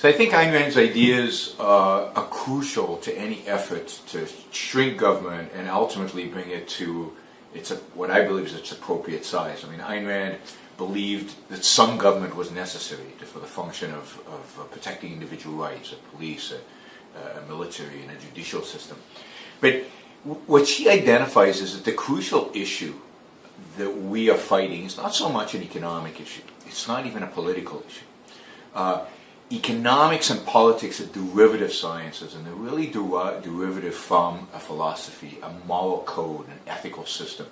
So I think Ayn Rand's ideas are crucial to any effort to shrink government and ultimately bring it to what I believe is its appropriate size. I mean, Ayn Rand believed that some government was necessary for the function of protecting individual rights, a police, a military, and a judicial system. But what she identifies is that the crucial issue that we are fighting is not so much an economic issue. It's not even a political issue. Economics and politics are derivative sciences, and they're really derivative from a philosophy, a moral code, an ethical system.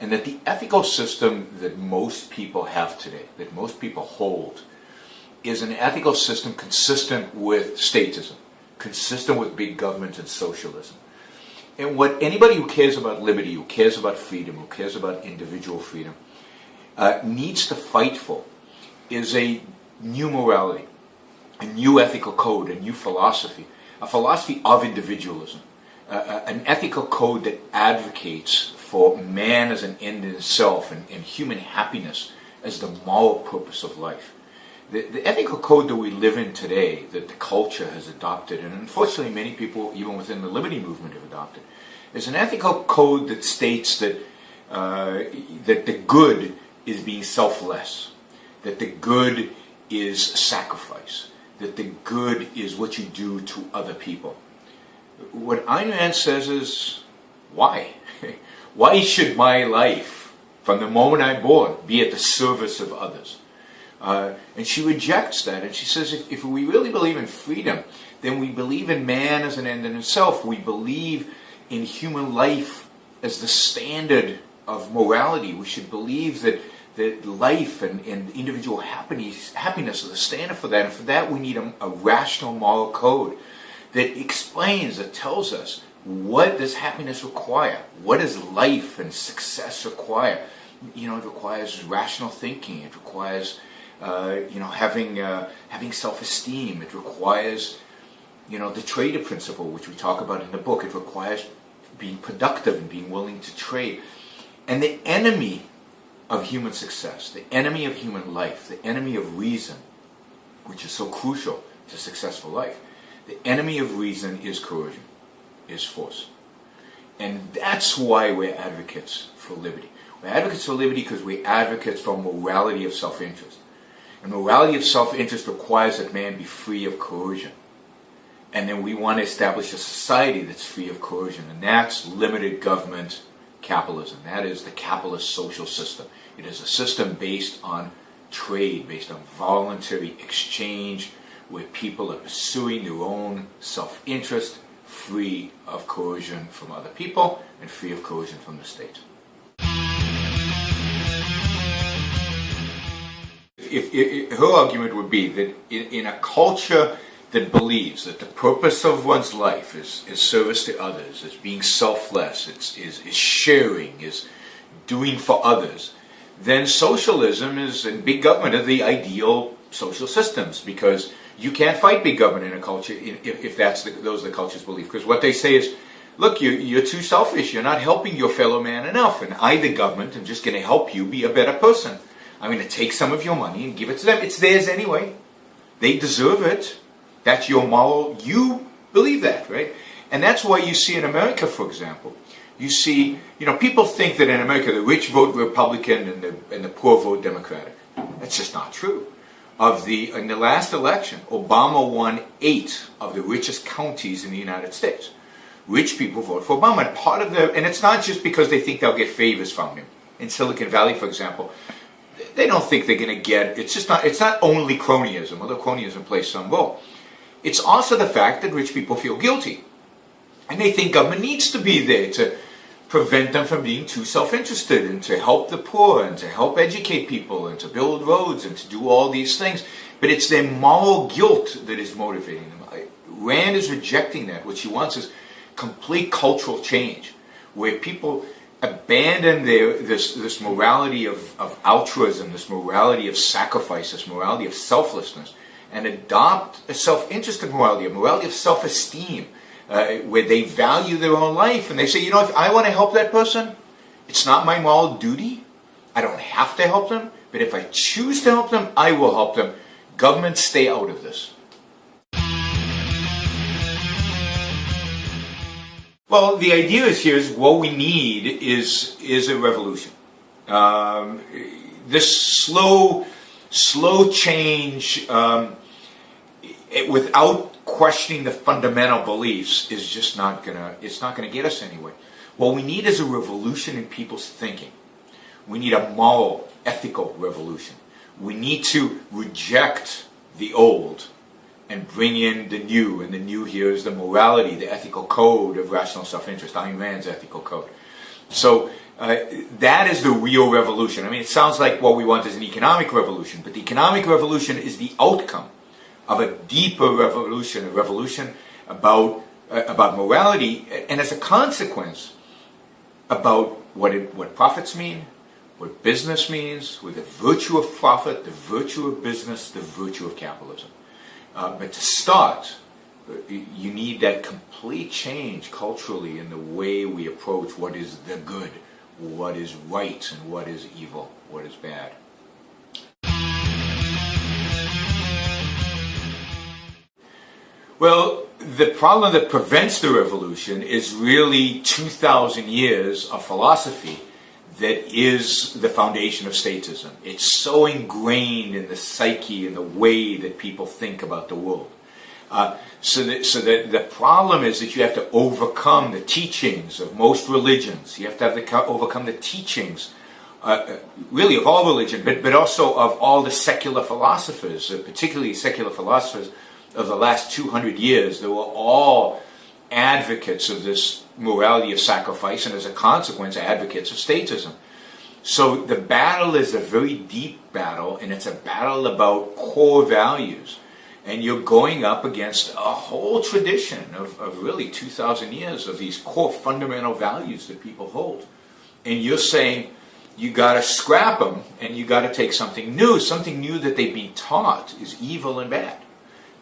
And that the ethical system that most people have today, that most people hold, is an ethical system consistent with statism, consistent with big government and socialism. And what anybody who cares about liberty, who cares about freedom, who cares about individual freedom, needs to fight for is a new morality, a new ethical code, a new philosophy, a philosophy of individualism, an ethical code that advocates for man as an end in itself and human happiness as the moral purpose of life. The ethical code that we live in today, that the culture has adopted, and unfortunately many people, even within the liberty movement, have adopted, is an ethical code that states that the good is being selfless, that the good is sacrifice, that the good is what you do to other people. What Ayn Rand says is, why? Why should my life, from the moment I'm born, be at the service of others? And she rejects that, and she says if we really believe in freedom, then we believe in man as an end in itself. We believe in human life as the standard of morality. We should believe that life and individual happiness are the standard for that, and for that we need a rational moral code that explains, that tells us what does happiness require, what does life and success require. It requires rational thinking, it requires having self-esteem, it requires the trader principle, which we talk about in the book. It requires being productive and being willing to trade. And the enemy of human success, the enemy of human life, the enemy of reason, which is so crucial to successful life, the enemy of reason is coercion, is force. And that's why we're advocates for liberty. We're advocates for liberty because we're advocates for morality of self-interest. And morality of self-interest requires that man be free of coercion. And then we want to establish a society that's free of coercion, and that's limited government capitalism. That is the capitalist social system. It is a system based on trade, based on voluntary exchange, where people are pursuing their own self-interest, free of coercion from other people, and free of coercion from the state. If her argument would be that in a culture that believes that the purpose of one's life is service to others, is being selfless, is sharing, is doing for others, then socialism and big government are the ideal social systems, because you can't fight big government in a culture if those are the culture's belief. Because what they say is, look, you're too selfish, you're not helping your fellow man enough, and I, the government, am just going to help you be a better person. I'm going to take some of your money and give it to them. It's theirs anyway. They deserve it. That's your moral. You believe that, right? And that's why you see in America, for example, you see, people think that in America the rich vote Republican and the poor vote Democratic. That's just not true. In the last election, Obama won 8 of the richest counties in the United States. Rich people vote for Obama, and it's not just because they think they'll get favors from him. In Silicon Valley, for example, they don't think they're going to get. It's not only cronyism, although cronyism plays some role. It's also the fact that rich people feel guilty, and they think government needs to be there to prevent them from being too self-interested, and to help the poor, and to help educate people, and to build roads, and to do all these things. But it's their moral guilt that is motivating them. Rand is rejecting that. What she wants is complete cultural change, where people abandon this morality of altruism, this morality of sacrifice, this morality of selflessness, and adopt a self-interested morality, a morality of self-esteem, where they value their own life, and they say, if I want to help that person, it's not my moral duty. I don't have to help them, but if I choose to help them, I will help them. Government, stay out of this. Well, the idea is here is what we need is a revolution. This slow change without questioning the fundamental beliefs is just not gonna get us anywhere. What we need is a revolution in people's thinking. We need a moral, ethical revolution. We need to reject the old and bring in the new, and the new here is the morality, the ethical code of rational self-interest, Ayn Rand's ethical code. So that is the real revolution. I mean, it sounds like what we want is an economic revolution, but the economic revolution is the outcome of a deeper revolution, a revolution about morality, and as a consequence, about what profits mean, what business means, with the virtue of profit, the virtue of business, the virtue of capitalism. But to start, you need that complete change culturally in the way we approach what is the good, what is right, and what is evil, what is bad. Well, the problem that prevents the revolution is really 2,000 years of philosophy that is the foundation of statism. It's so ingrained in the psyche and the way that people think about the world. So that the problem is that you have to overcome the teachings of most religions. You have to overcome the teachings, really of all religion, but also of all the secular philosophers, particularly secular philosophers of the last 200 years. They were all advocates of this morality of sacrifice, and as a consequence, advocates of statism. So the battle is a very deep battle, and it's a battle about core values. And you're going up against a whole tradition of really 2,000 years of these core fundamental values that people hold. And you're saying you got to scrap them, and you got to take something new that they've been taught is evil and bad.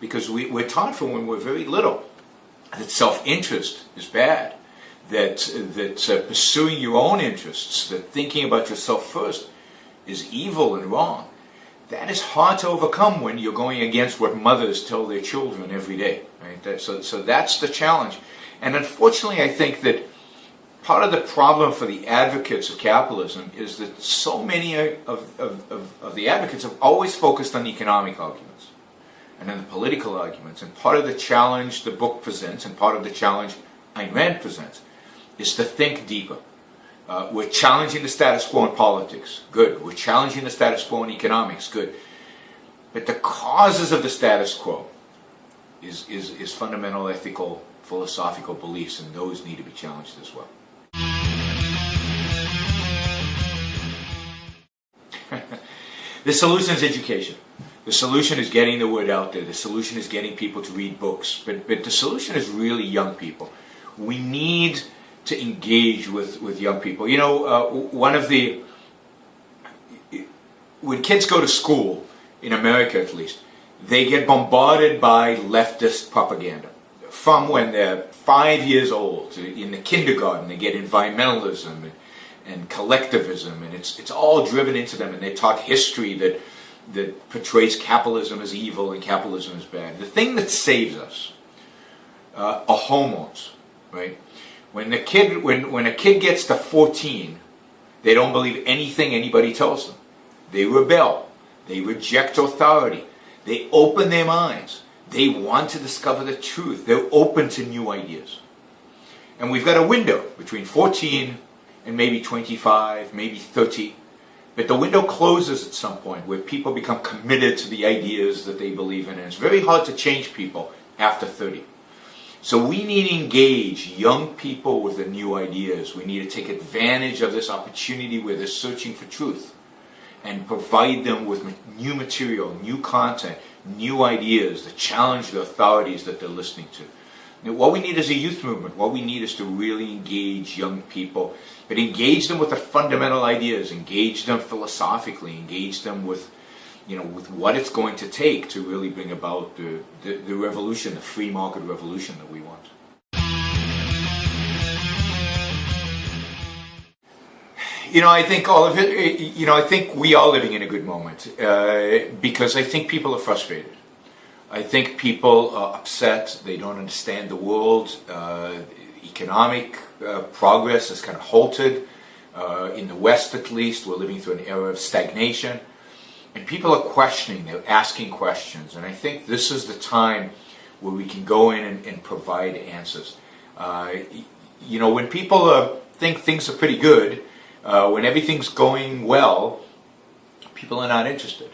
Because we're taught from when we're very little that self-interest is bad, that pursuing your own interests, that thinking about yourself first is evil and wrong. That is hard to overcome when you're going against what mothers tell their children every day. Right? So that's the challenge. And unfortunately, I think that part of the problem for the advocates of capitalism is that so many of the advocates have always focused on economic arguments and on the political arguments. And part of the challenge the book presents, and part of the challenge Ayn Rand presents, is to think deeper. We're challenging the status quo in politics. Good. We're challenging the status quo in economics. Good. But the causes of the status quo is fundamental ethical, philosophical beliefs, and those need to be challenged as well. The solution is education. The solution is getting the word out there. The solution is getting people to read books. But the solution is really young people. We need to engage with young people. You know, when kids go to school, in America at least, they get bombarded by leftist propaganda. From when they're 5 years old, in the kindergarten, they get environmentalism and collectivism, and it's all driven into them, and they taught history that portrays capitalism as evil and capitalism as bad. The thing that saves us are hormones, right? When a kid gets to 14, they don't believe anything anybody tells them. They rebel. They reject authority. They open their minds. They want to discover the truth. They're open to new ideas. And we've got a window between 14 and maybe 25, maybe 30. But the window closes at some point where people become committed to the ideas that they believe in. And it's very hard to change people after 30. So we need to engage young people with the new ideas. We need to take advantage of this opportunity where they're searching for truth and provide them with new material, new content, new ideas that challenge the authorities that they're listening to. What we need is a youth movement. What we need is to really engage young people, but engage them with the fundamental ideas, engage them philosophically, engage them with what it's going to take to really bring about the revolution, the free market revolution that we want. I think all of it, I think we are living in a good moment because I think people are frustrated. I think people are upset. They don't understand the world. economic progress has kind of halted. In the West, at least, we're living through an era of stagnation. And people are questioning, they're asking questions. And I think this is the time where we can go in and provide answers. When people think things are pretty good, when everything's going well, people are not interested.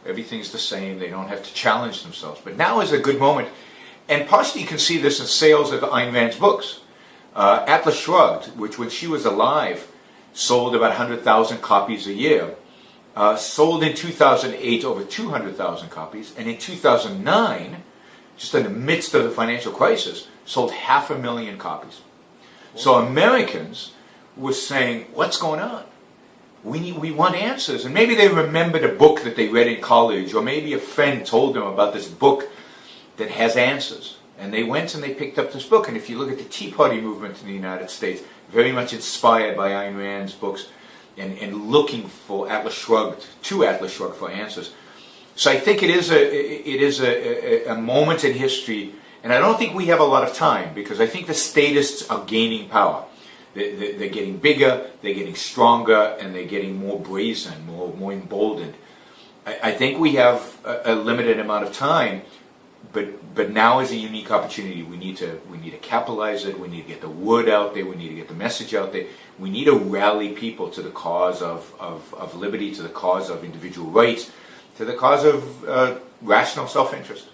Everything's the same. They don't have to challenge themselves. But now is a good moment. And partially you can see this in sales of Ayn Rand's books. Atlas Shrugged, which when she was alive, sold about 100,000 copies a year. Sold in 2008 over 200,000 copies. And in 2009, just in the midst of the financial crisis, sold 500,000 copies. So Americans were saying, what's going on? We want answers. And maybe they remembered a book that they read in college, or maybe a friend told them about this book that has answers. And they went and they picked up this book. And if you look at the Tea Party movement in the United States, very much inspired by Ayn Rand's books, and looking for Atlas Shrugged for answers. So I think it is a moment in history, and I don't think we have a lot of time, because I think the statists are gaining power. They're getting bigger, they're getting stronger, and they're getting more brazen, more emboldened. I think we have a limited amount of time, but now is a unique opportunity. We need to capitalize it. We need to get the word out there. We need to get the message out there. We need to rally people to the cause of liberty, to the cause of individual rights, to the cause of rational self-interest.